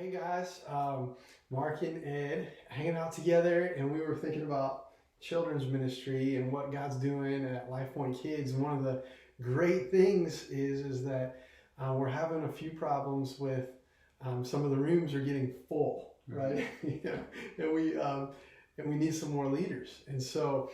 Hey guys, Mark and Ed hanging out together, and we were thinking about children's ministry and what God's doing at Lifepoint Kids. And one of the great things is that we're having a few problems with some of the rooms are getting full, right? Yeah. And we need some more leaders. And so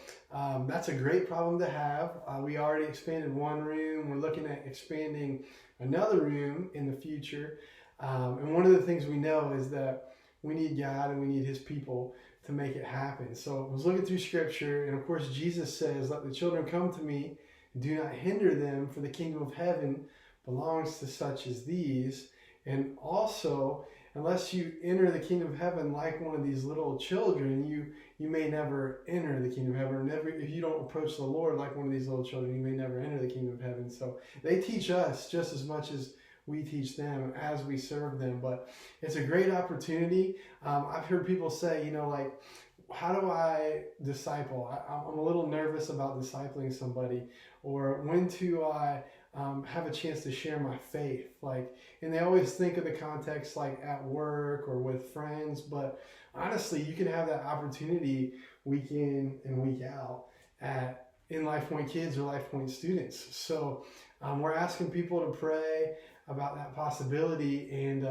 that's a great problem to have. We already expanded one room. We're looking at expanding another room in the future. And one of the things we know is that we need God and we need His people to make it happen. So I was looking through Scripture, and of course Jesus says, "Let the children come to me, and do not hinder them, for the kingdom of heaven belongs to such as these." And also, unless you enter the kingdom of heaven like one of these little children, you may never enter the kingdom of heaven. If you don't approach the Lord like one of these little children, you may never enter the kingdom of heaven. So they teach us just as much as we teach them as we serve them. But it's a great opportunity. I've heard people say, like, how do I disciple? I'm a little nervous about discipling somebody, or when do I have a chance to share my faith? And they always think of the context like at work or with friends, but honestly, you can have that opportunity week in and week out in Lifepoint Kids or Lifepoint students. So we're asking people to pray about that possibility, and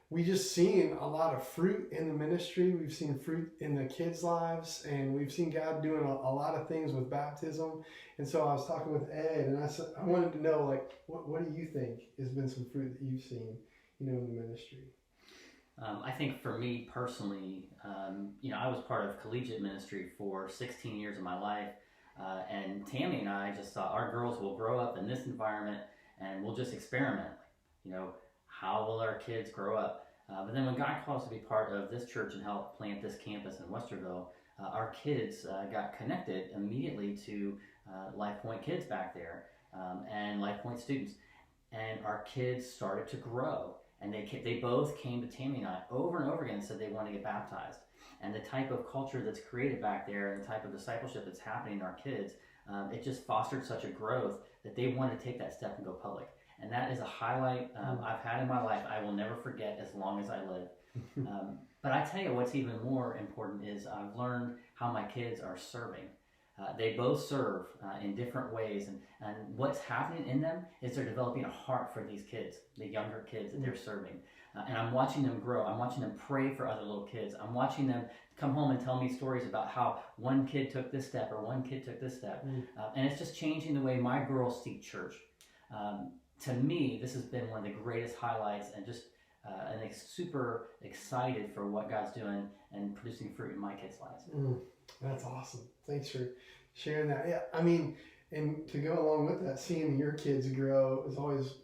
we just seen a lot of fruit in the ministry. We've seen fruit in the kids' lives, and we've seen God doing a lot of things with baptism. And so I was talking with Ed, and I said, I wanted to know, what do you think has been some fruit that you've seen, in the ministry? I think for me personally, I was part of collegiate ministry for 16 years of my life, and Tammy and I just thought our girls will grow up in this environment, and we'll just experiment. How will our kids grow up? But then when God called us to be part of this church and help plant this campus in Westerville, our kids got connected immediately to Lifepoint Kids back there and Lifepoint students. And our kids started to grow. And they both came to Tammy and I over and over again and said they want to get baptized. And the type of culture that's created back there and the type of discipleship that's happening in our kids, it just fostered such a growth that they wanted to take that step and go public. And that is a highlight I've had in my life I will never forget as long as I live. But I tell you what's even more important is I've learned how my kids are serving. They both serve in different ways, and what's happening in them is they're developing a heart for these kids, the younger kids that they're serving. And I'm watching them grow. I'm watching them pray for other little kids. I'm watching them come home and tell me stories about how one kid took this step or one kid took this step. And it's just changing the way my girls see church. To me, this has been one of the greatest highlights, and just super excited for what God's doing and producing fruit in my kids' lives. That's awesome. Thanks for sharing that. Yeah, and to go along with that, seeing your kids grow is always,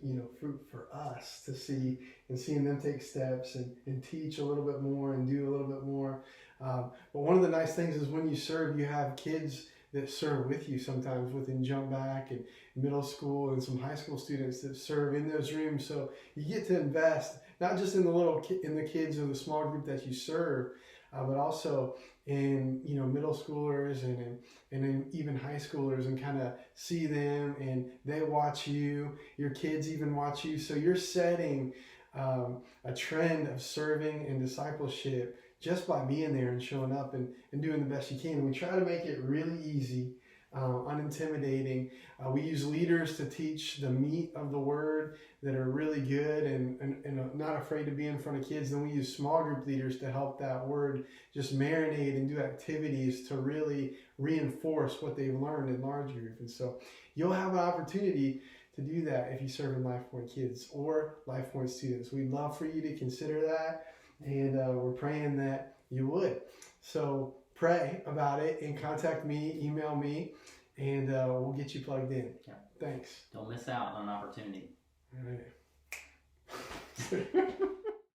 fruit for us to see, and seeing them take steps and teach a little bit more and do a little bit more. But one of the nice things is when you serve, you have kids that serve with you sometimes within Jump Back and middle school, and some high school students that serve in those rooms. So you get to invest not just in the kids or the small group that you serve, but also in middle schoolers and in even high schoolers, and kind of see them, and they watch you. Your kids even watch you. So you're setting a trend of serving and discipleship just by being there and showing up and doing the best you can. And we try to make it really easy, unintimidating. We use leaders to teach the meat of the word that are really good and not afraid to be in front of kids. Then we use small group leaders to help that word just marinate and do activities to really reinforce what they've learned in large group. And so you'll have an opportunity to do that if you serve in Lifepoint Kids or Lifepoint students. We'd love for you to consider that. And we're praying that you would. So pray about it and contact me, email me, and we'll get you plugged in. Yeah. Thanks. Don't miss out on an opportunity. All right.